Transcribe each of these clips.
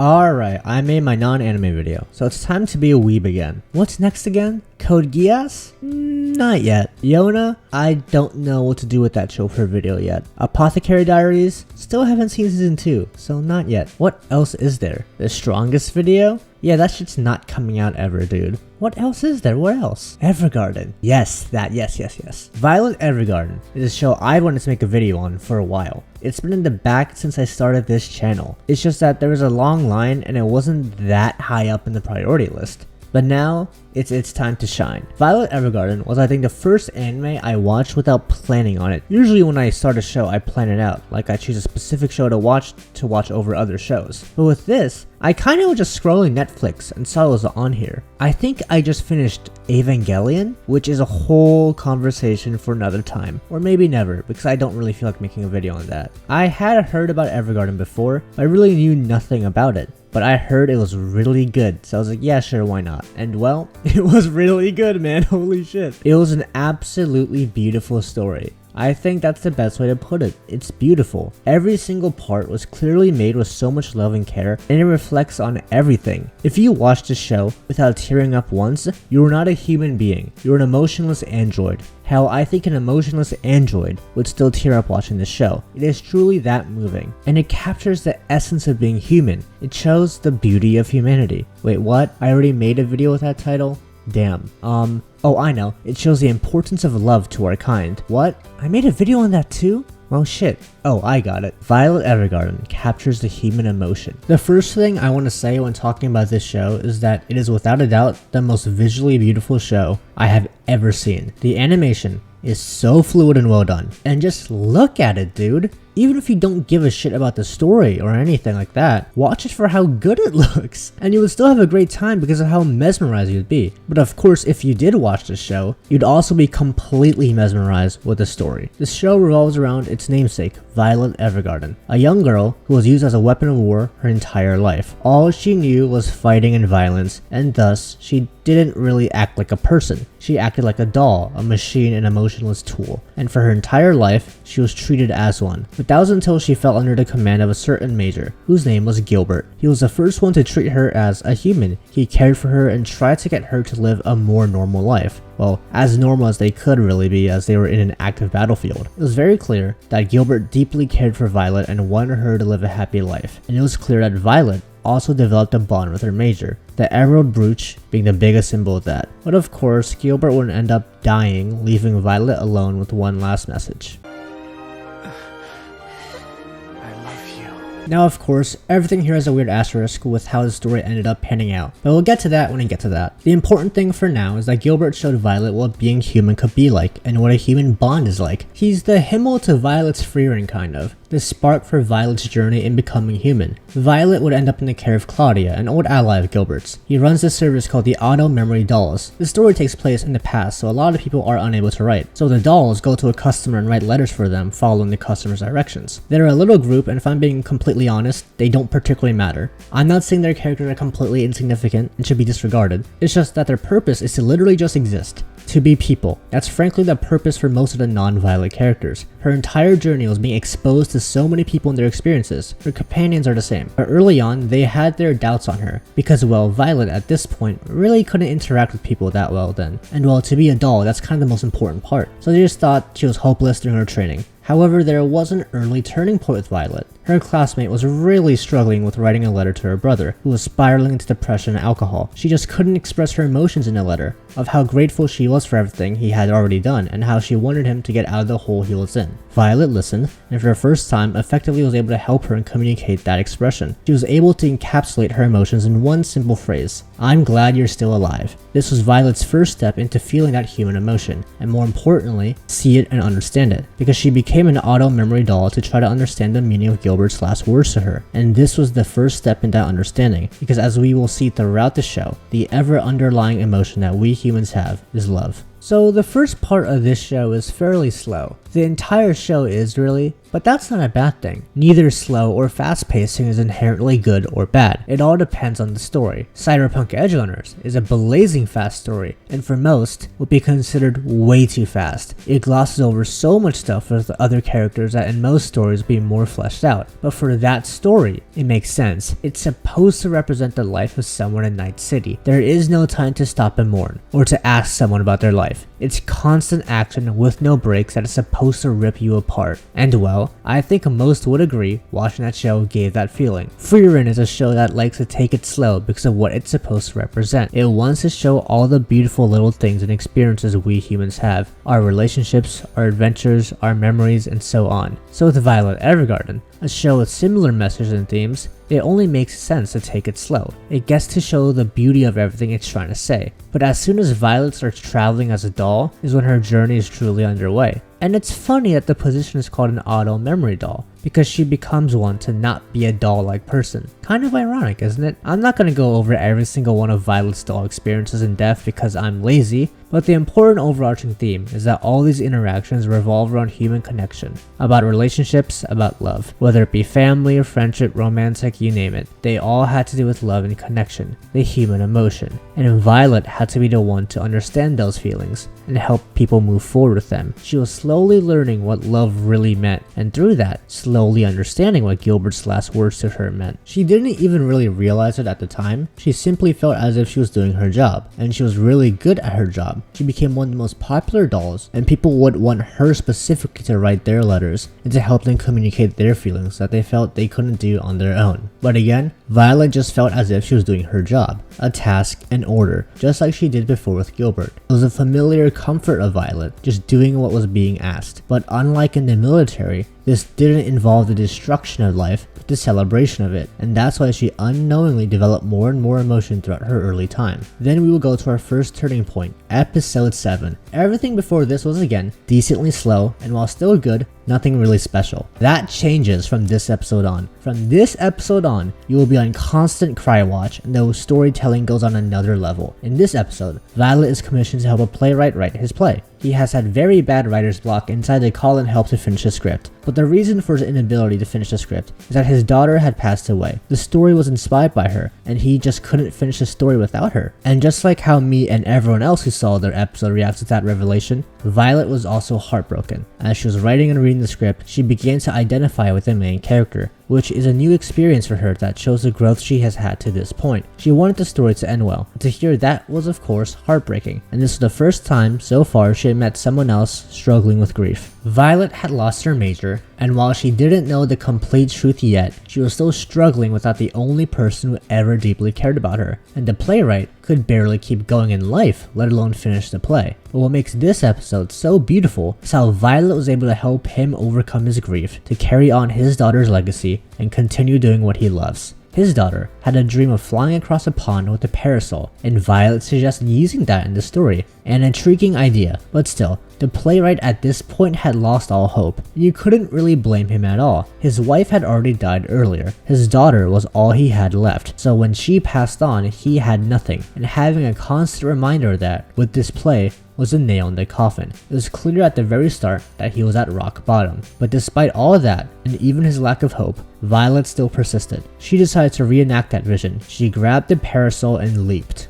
Alright, I made my non-anime video, so it's time to be a weeb again. What's next again? Code Geass? Not yet. Yona? I don't know what to do with that show for a video yet. Apothecary Diaries? Still haven't seen season 2, so not yet. What else is there? The Strongest video? Yeah, that shit's not coming out ever, dude. What else is there? What else? Evergarden. Yes, that. Yes. Violet Evergarden is a show I wanted to make a video on for a while. It's been in the back since I started this channel. It's just that there was a long line and it wasn't that high up in the priority list. But now, it's time to shine. Violet Evergarden was I think the first anime I watched without planning on it. Usually when I start a show I plan it out, like I choose a specific show to watch over other shows. But with this, I kinda was just scrolling Netflix and saw it was on here. I think I just finished Evangelion, which is a whole conversation for another time. Or maybe never, because I don't really feel like making a video on that. I had heard about Evergarden before, but I really knew nothing about it. But I heard it was really good, so I was like, yeah, sure, why not? And well, it was really good, man, holy shit. It was an absolutely beautiful story. I think that's the best way to put it. It's beautiful. Every single part was clearly made with so much love and care, and it reflects on everything. If you watch the show without tearing up once, you are not a human being. You're an emotionless android. Hell, I think an emotionless android would still tear up watching this show. It is truly that moving, and it captures the essence of being human. It shows the beauty of humanity. Wait, what? I already made a video with that title? Damn. Oh, I know. It shows the importance of love to our kind. What? I made a video on that too? Well, shit. Oh, I got it. Violet Evergarden captures the human emotion. The first thing I want to say when talking about this show is that it is without a doubt the most visually beautiful show I have ever seen. The animation is so fluid and well done. And just look at it, dude. Even if you don't give a shit about the story or anything like that, watch it for how good it looks. And you would still have a great time because of how mesmerized you'd be. But of course, if you did watch the show, you'd also be completely mesmerized with the story. The show revolves around its namesake, Violet Evergarden, a young girl who was used as a weapon of war her entire life. All she knew was fighting and violence, and thus she didn't really act like a person. She acted like a doll, a machine, an emotionless tool. And for her entire life, she was treated as one. But that was until she fell under the command of a certain major, whose name was Gilbert. He was the first one to treat her as a human. He cared for her and tried to get her to live a more normal life. Well, as normal as they could really be, as they were in an active battlefield. It was very clear that Gilbert deeply cared for Violet and wanted her to live a happy life. And it was clear that Violet also developed a bond with her major, the emerald brooch being the biggest symbol of that. But of course, Gilbert would end up dying, leaving Violet alone with one last message. Now of course, everything here has a weird asterisk with how the story ended up panning out, but we'll get to that when I get to that. The important thing for now is that Gilbert showed Violet what being human could be like, and what a human bond is like. He's the Himmel to Violet's Freering kind of, the spark for Violet's journey in becoming human. Violet would end up in the care of Claudia, an old ally of Gilbert's. He runs this service called the Auto Memory Dolls. The story takes place in the past, so a lot of people are unable to write. So the dolls go to a customer and write letters for them following the customer's directions. They're a little group, and if I'm being completely honest, they don't particularly matter. I'm not saying their characters are completely insignificant and should be disregarded. It's just that their purpose is to literally just exist. To be people. That's frankly the purpose for most of the non-Violet characters. Her entire journey was being exposed to so many people and their experiences. Her companions are the same. But early on, they had their doubts on her. Because well, Violet at this point really couldn't interact with people that well then. And well, to be a doll, that's kind of the most important part. So they just thought she was hopeless during her training. However, there was an early turning point with Violet. Her classmate was really struggling with writing a letter to her brother, who was spiraling into depression and alcohol. She just couldn't express her emotions in a letter, of how grateful she was for everything he had already done, and how she wanted him to get out of the hole he was in. Violet listened, and for the first time effectively was able to help her and communicate that expression. She was able to encapsulate her emotions in one simple phrase: "I'm glad you're still alive." This was Violet's first step into feeling that human emotion, and more importantly, see it and understand it, because she became an auto memory doll to try to understand the meaning of Gilbert's last words to her. And this was the first step in that understanding, because as we will see throughout the show, the ever underlying emotion that we humans have is love. So the first part of this show is fairly slow. The entire show is really, but that's not a bad thing. Neither slow or fast pacing is inherently good or bad. It all depends on the story. Cyberpunk Edgerunners is a blazing fast story, and for most, would be considered way too fast. It glosses over so much stuff with the other characters that in most stories would be more fleshed out. But for that story, it makes sense. It's supposed to represent the life of someone in Night City. There is no time to stop and mourn, or to ask someone about their life. It's constant action with no breaks that is supposed to rip you apart. And well, I think most would agree watching that show gave that feeling. Frieren is a show that likes to take it slow because of what it's supposed to represent. It wants to show all the beautiful little things and experiences we humans have. Our relationships, our adventures, our memories, and so on. So with Violet Evergarden, a show with similar messages and themes, it only makes sense to take it slow. It gets to show the beauty of everything it's trying to say. But as soon as Violet starts traveling as a doll is when her journey is truly underway. And it's funny that the position is called an auto memory doll, because she becomes one to not be a doll-like person. Kind of ironic, isn't it? I'm not gonna go over every single one of Violet's doll experiences in depth because I'm lazy, but the important overarching theme is that all these interactions revolve around human connection, about relationships, about love. Whether it be family or friendship, romantic, you name it, they all had to do with love and connection, the human emotion. And Violet had to be the one to understand those feelings and help people move forward with them. She was slowly learning what love really meant, and through that, slowly understanding what Gilbert's last words to her meant. She didn't even really realize it at the time. She simply felt as if she was doing her job, and she was really good at her job. She became one of the most popular dolls, and people would want her specifically to write their letters and to help them communicate their feelings that they felt they couldn't do on their own. But again, Violet just felt as if she was doing her job, a task, an order, just like she did before with Gilbert. It was a familiar comfort of Violet, just doing what was being asked. But unlike in the military, this didn't involve the destruction of life, but the celebration of it, and that's why she unknowingly developed more and more emotion throughout her early time. Then we will go to our first turning point, episode 7. Everything before this was again decently slow, and while still good, nothing really special. That changes from this episode on. From this episode on, you will be on constant cry watch, and the storytelling goes on another level. In this episode, Violet is commissioned to help a playwright write his play. He has had very bad writer's block and decided to call in help to finish the script. But the reason for his inability to finish the script is that his daughter had passed away. The story was inspired by her, and he just couldn't finish the story without her. And just like how me and everyone else who saw their episode reacted to that revelation, Violet was also heartbroken. As she was writing and reading the script, she began to identify with the main character, which is a new experience for her that shows the growth she has had to this point. She wanted the story to end well, and to hear that was of course heartbreaking, and this was the first time so far she had met someone else struggling with grief. Violet had lost her major, and while she didn't know the complete truth yet, she was still struggling without the only person who ever deeply cared about her, and the playwright could barely keep going in life, let alone finish the play. But what makes this episode so beautiful is how Violet was able to help him overcome his grief, to carry on his daughter's legacy, and continue doing what he loves. His daughter had a dream of flying across a pond with a parasol, and Violet suggested using that in the story. An intriguing idea, but still, the playwright at this point had lost all hope. You couldn't really blame him at all. His wife had already died earlier. His daughter was all he had left, so when she passed on, he had nothing, and having a constant reminder of that, with this play, was a nail in the coffin. It was clear at the very start that he was at rock bottom. But despite all of that, and even his lack of hope, Violet still persisted. She decided to reenact that vision. She grabbed the parasol and leaped.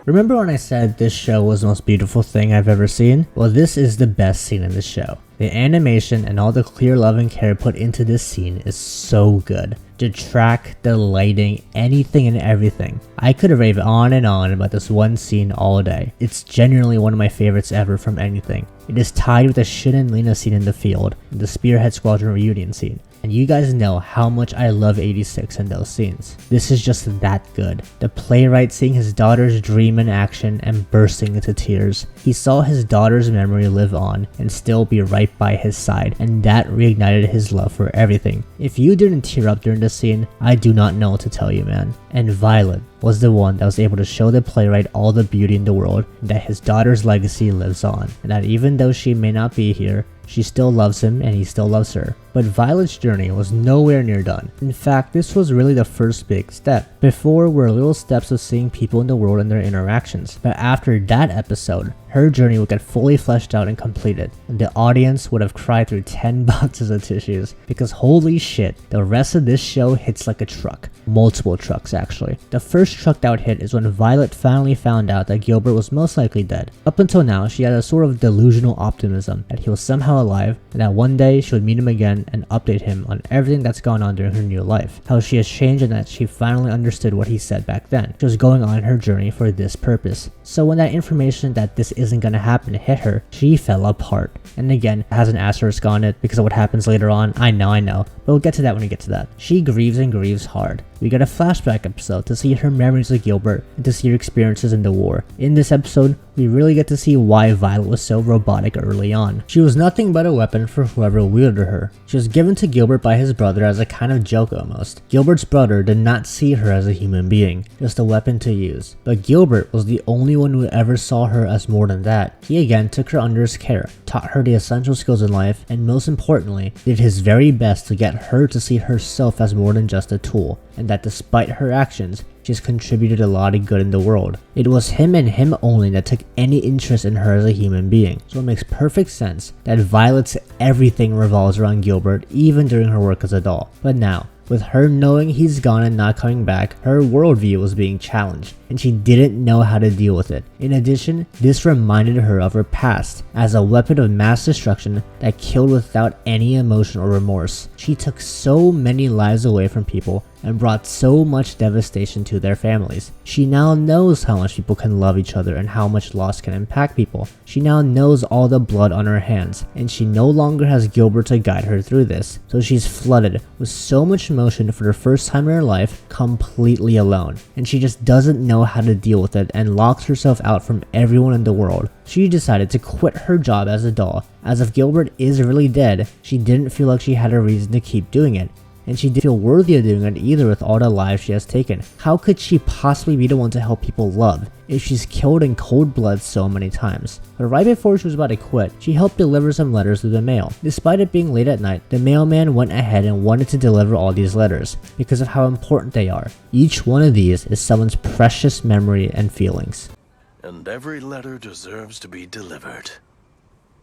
Remember when I said this show was the most beautiful thing I've ever seen? Well, this is the best scene in the show. The animation and all the clear love and care put into this scene is so good. The track, the lighting, anything and everything. I could rave on and on about this one scene all day. It's genuinely one of my favorites ever from anything. It is tied with the Shin and Lena scene in the field, and the Spearhead Squadron reunion scene. And you guys know how much I love 86 in those scenes. This is just that good. The playwright seeing his daughter's dream in action and bursting into tears. He saw his daughter's memory live on and still be right by his side, and that reignited his love for everything. If you didn't tear up during the scene, I do not know what to tell you, man. And Violet was the one that was able to show the playwright all the beauty in the world, and that his daughter's legacy lives on, and that even though she may not be here, She still loves him and he still loves her. But Violet's journey was nowhere near done. In fact, this was really the first big step. Before were little steps of seeing people in the world and their interactions, but after that episode, her journey would get fully fleshed out and completed, and the audience would have cried through 10 boxes of tissues, because holy shit, the rest of this show hits like a truck. Multiple trucks actually. The first truck that would hit is when Violet finally found out that Gilbert was most likely dead. Up until now, she had a sort of delusional optimism that he was somehow alive, and that one day she would meet him again and update him on everything that's gone on during her new life. How she has changed and that she finally understood what he said back then. She was going on her journey for this purpose. So when that information that this isn't gonna happen hit her, she fell apart. And again, it has an asterisk on it because of what happens later on. I know, but we'll get to that when we get to that. She grieves and grieves hard. We get a flashback episode to see her memories of Gilbert and to see her experiences in the war. In this episode, we really get to see why Violet was so robotic early on. She was nothing but a weapon for whoever wielded her. She was given to Gilbert by his brother as a kind of joke almost. Gilbert's brother did not see her as a human being, just a weapon to use. But Gilbert was the only one who ever saw her as more than that. He again took her under his care, taught her the essential skills in life, and most importantly, did his very best to get her to see herself as more than just a tool, and that despite her actions, she has contributed a lot of good in the world. It was him and him only that took any interest in her as a human being, so it makes perfect sense that Violet's everything revolves around Gilbert even during her work as a doll. But now, with her knowing he's gone and not coming back, her worldview was being challenged, and she didn't know how to deal with it. In addition, this reminded her of her past as a weapon of mass destruction that killed without any emotion or remorse. She took so many lives away from people and brought so much devastation to their families. She now knows how much people can love each other and how much loss can impact people. She now knows all the blood on her hands, and she no longer has Gilbert to guide her through this. So she's flooded with so much emotion for the first time in her life, completely alone. And she just doesn't know how to deal with it and locks herself out from everyone in the world. She decided to quit her job as a doll. As if Gilbert is really dead, she didn't feel like she had a reason to keep doing it. And she didn't feel worthy of doing it either with all the lives she has taken. How could she possibly be the one to help people love if she's killed in cold blood so many times? But right before she was about to quit, she helped deliver some letters through the mail. Despite it being late at night, the mailman went ahead and wanted to deliver all these letters because of how important they are. Each one of these is someone's precious memory and feelings. And every letter deserves to be delivered.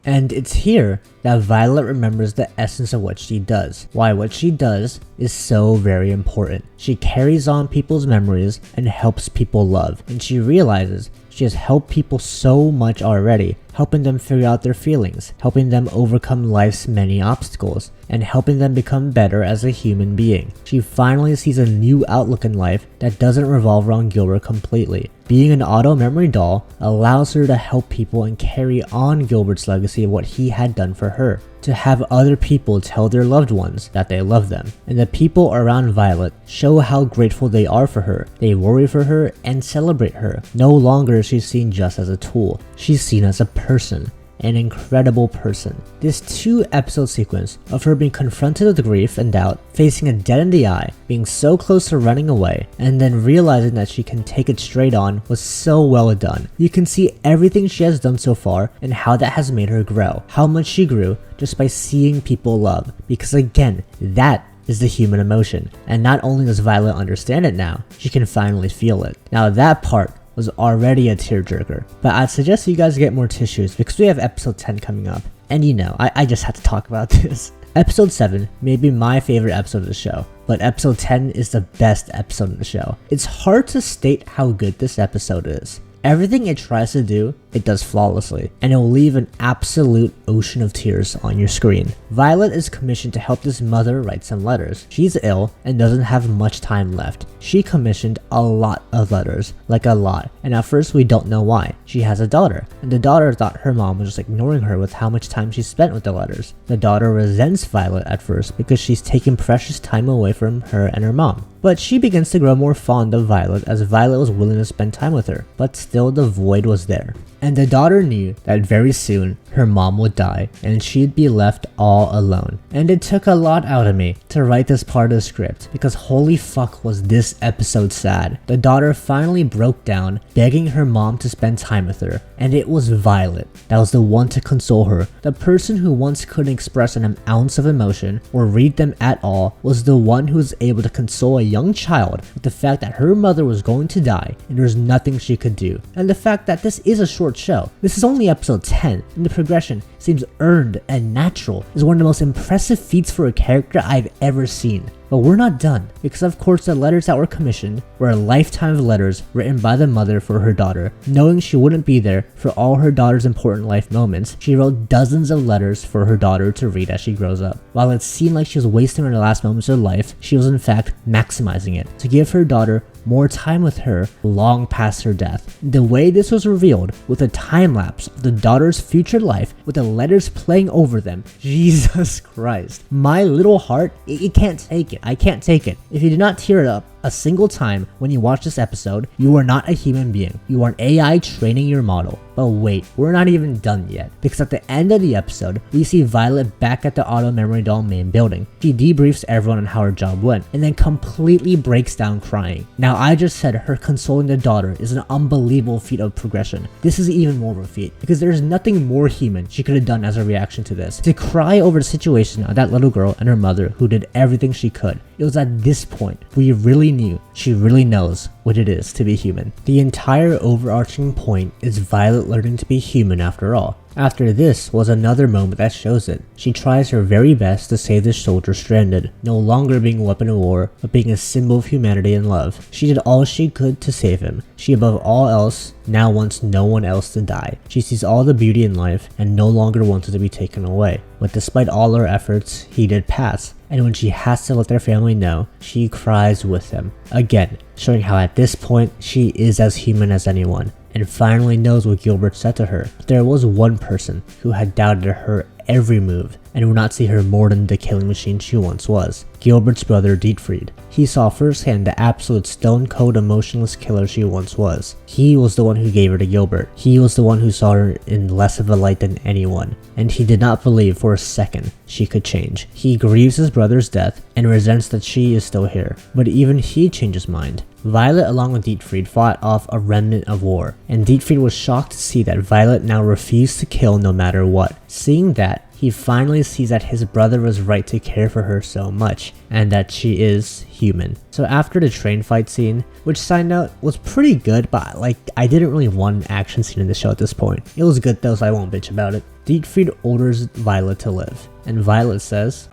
And it's here that Violet remembers the essence of what she does. Why what she does is so very important. She carries on people's memories and helps people love. And she realizes she has helped people so much already, helping them figure out their feelings, helping them overcome life's many obstacles, and helping them become better as a human being. She finally sees a new outlook in life that doesn't revolve around Gilbert completely. Being an auto memory doll allows her to help people and carry on Gilbert's legacy of what he had done for her. To have other people tell their loved ones that they love them. And the people around Violet show how grateful they are for her. They worry for her and celebrate her. No longer is she seen just as a tool. She's seen as a person. An incredible person. This 2-episode sequence of her being confronted with grief and doubt, facing a dead in the eye, being so close to running away, and then realizing that she can take it straight on was so well done. You can see everything she has done so far and how that has made her grow, how much she grew just by seeing people love, because again, that is the human emotion. And not only does Violet understand it now, she can finally feel it. Now that part was already a tearjerker, but I'd suggest you guys get more tissues because we have episode 10 coming up, and you know, I just had to talk about this. Episode 7 may be my favorite episode of the show, but episode 10 is the best episode of the show. It's hard to state how good this episode is. Everything it tries to do, it does flawlessly, and it will leave an absolute ocean of tears on your screen. Violet is commissioned to help this mother write some letters. She's ill and doesn't have much time left. She commissioned a lot of letters, like a lot, and at first we don't know why. She has a daughter, and the daughter thought her mom was just ignoring her with how much time she spent with the letters. The daughter resents Violet at first because she's taking precious time away from her and her mom. But she begins to grow more fond of Violet as Violet was willing to spend time with her, but still the void was there. And the daughter knew that very soon her mom would die and she'd be left all alone. And it took a lot out of me to write this part of the script because holy fuck was this episode sad. The daughter finally broke down, begging her mom to spend time with her, and it was Violet that was the one to console her. The person who once couldn't express an ounce of emotion or read them at all was the one who was able to console a young child with the fact that her mother was going to die and there was nothing she could do. And the fact that this is a short show. This is only episode 10 and the progression seems earned and natural is one of the most impressive feats for a character I've ever seen. But we're not done, because of course the letters that were commissioned were a lifetime of letters written by the mother for her daughter. Knowing she wouldn't be there for all her daughter's important life moments, she wrote dozens of letters for her daughter to read as she grows up. While it seemed like she was wasting her last moments of life, she was in fact maximizing it to give her daughter more time with her long past her death. The way this was revealed with a time lapse of the daughter's future life with the letters playing over them, Jesus Christ. My little heart, it can't take it. I can't take it. If you did not tear it up a single time when you watch this episode, you are not a human being. You are an AI training your model. But wait, we're not even done yet, because at the end of the episode, we see Violet back at the Auto Memory Doll main building. She debriefs everyone on how her job went, and then completely breaks down crying. Now I just said her consoling the daughter is an unbelievable feat of progression. This is even more of a feat, because there is nothing more human she could have done as a reaction to this. To cry over the situation of that little girl and her mother who did everything she could. It was at this point we really knew she really knows what it is to be human. The entire overarching point is Violet learning to be human after all. After this was another moment that shows it. She tries her very best to save the soldier stranded, no longer being a weapon of war, but being a symbol of humanity and love. She did all she could to save him. She above all else now wants no one else to die. She sees all the beauty in life and no longer wants it to be taken away. But despite all her efforts, he did pass. And when she has to let their family know, she cries with them. Again, showing how at this point, she is as human as anyone, and finally knows what Gilbert said to her. But there was one person who had doubted her every move, and would not see her more than the killing machine she once was. Gilbert's brother Dietfried. He saw firsthand the absolute stone-cold emotionless killer she once was. He was the one who gave her to Gilbert. He was the one who saw her in less of a light than anyone, and he did not believe for a second she could change. He grieves his brother's death and resents that she is still here, but even he changed his mind. Violet along with Dietfried fought off a remnant of war, and Dietfried was shocked to see that Violet now refused to kill no matter what. Seeing that, he finally sees that his brother was right to care for her so much, and that she is human. So after the train fight scene, which side note was pretty good, but I didn't really want an action scene in the show at this point. It was good though, so I won't bitch about it. Dietfried orders Violet to live, and Violet says,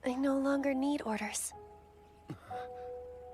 I no longer need orders.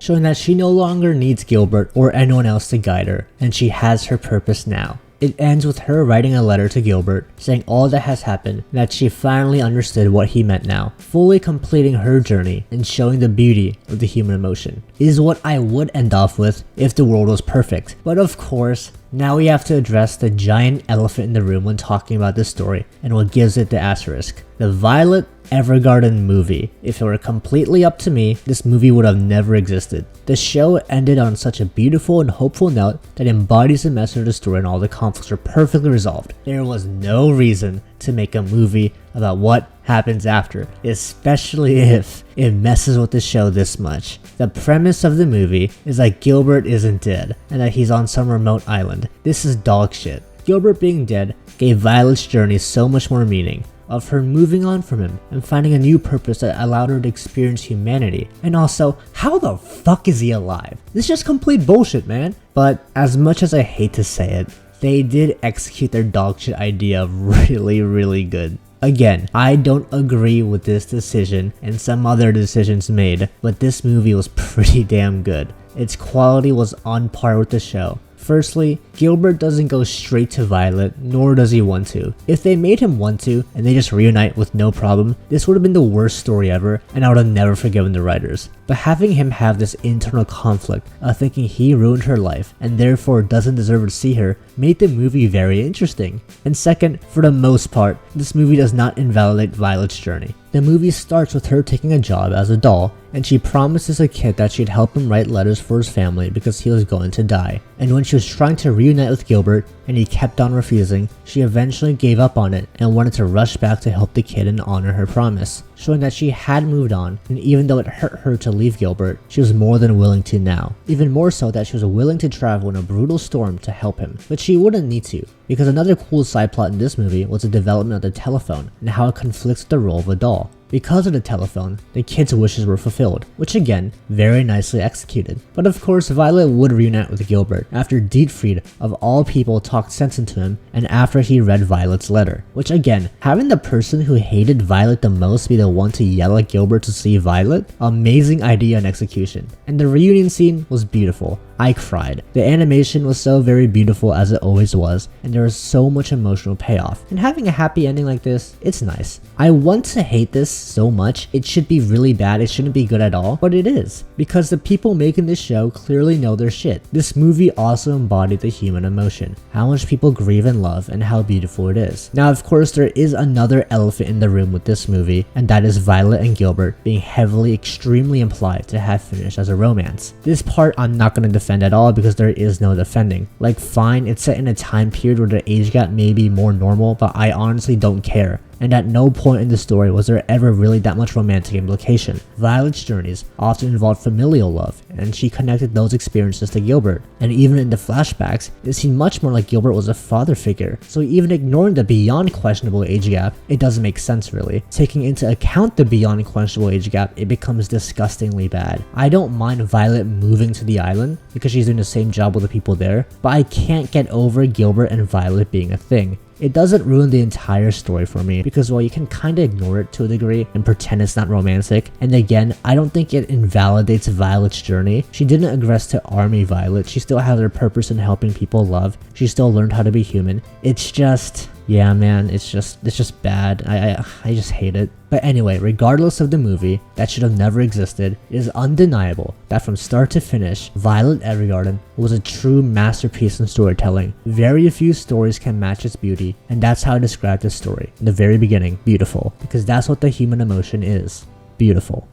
showing that she no longer needs Gilbert or anyone else to guide her, and she has her purpose now. It ends with her writing a letter to Gilbert, saying all that has happened, and that she finally understood what he meant now, fully completing her journey and showing the beauty of the human emotion. Is what I would end off with if the world was perfect. But of course, now we have to address the giant elephant in the room when talking about this story, and what gives it the asterisk. The Violet Evergarden movie. If it were completely up to me, this movie would have never existed. The show ended on such a beautiful and hopeful note that embodies the message of the story, and all the conflicts were perfectly resolved. There was no reason to make a movie about what happens after, especially if it messes with the show this much. The premise of the movie is that Gilbert isn't dead, and that he's on some remote island. This is dog shit. Gilbert being dead gave Violet's journey so much more meaning, of her moving on from him and finding a new purpose that allowed her to experience humanity. And also, how the fuck is he alive? This is just complete bullshit, man. But as much as I hate to say it, they did execute their dogshit idea really good. Again, I don't agree with this decision and some other decisions made, but this movie was pretty damn good. Its quality was on par with the show. Firstly, Gilbert doesn't go straight to Violet, nor does he want to. If they made him want to, and they just reunite with no problem, this would have been the worst story ever, and I would have never forgiven the writers. but having him have this internal conflict of thinking he ruined her life and therefore doesn't deserve to see her made the movie very interesting. And second, for the most part, this movie does not invalidate Violet's journey. The movie starts with her taking a job as a doll, and she promises a kid that she'd help him write letters for his family because he was going to die. And when she was trying to reunite with Gilbert and he kept on refusing, she eventually gave up on it and wanted to rush back to help the kid and honor her promise, showing that she had moved on, and even though it hurt her to leave Gilbert, she was more than willing to now. Even more so that she was willing to travel in a brutal storm to help him, but she wouldn't need to, because another cool side plot in this movie was the development of the telephone and how it conflicts with the role of a doll. Because of the telephone, the kid's wishes were fulfilled, which again, very nicely executed. But of course, Violet would reunite with Gilbert after Dietfried, of all people, talked sense into him and after he read Violet's letter. Which again, having the person who hated Violet the most be the one to yell at Gilbert to see Violet, amazing idea and execution. And the reunion scene was beautiful. I cried. The animation was so very beautiful as it always was, and there was so much emotional payoff. And having a happy ending like this, it's nice. I want to hate this so much. It should be really bad, it shouldn't be good at all, but it is. Because the people making this show clearly know their shit. This movie also embodied the human emotion, how much people grieve and love, and how beautiful it is. Now of course there is another elephant in the room with this movie, and that is Violet and Gilbert being heavily, extremely implied to have finished as a romance. This part I'm not going to defend at all because there is no defending. Like fine, it's set in a time period where the age gap may be more normal, but I honestly don't care. And at no point in the story was there ever really that much romantic implication. Violet's journeys often involved familial love, and she connected those experiences to Gilbert. And even in the flashbacks, it seemed much more like Gilbert was a father figure. So even ignoring the beyond questionable age gap, it doesn't make sense really. Taking into account the beyond questionable age gap, it becomes disgustingly bad. I don't mind Violet moving to the island because she's doing the same job with the people there, but I can't get over Gilbert and Violet being a thing. It doesn't ruin the entire story for me because while you can kinda ignore it to a degree and pretend it's not romantic, and again, I don't think it invalidates Violet's journey. She didn't aggress to army Violet, she still has her purpose in helping people love, she still learned how to be human. It's just, yeah man, it's just bad. I just hate it. But anyway, regardless of the movie, that should have never existed, it is undeniable that from start to finish, Violet Evergarden was a true masterpiece in storytelling. Very few stories can match its beauty, and that's how I described this story in the very beginning, beautiful, because that's what the human emotion is, beautiful.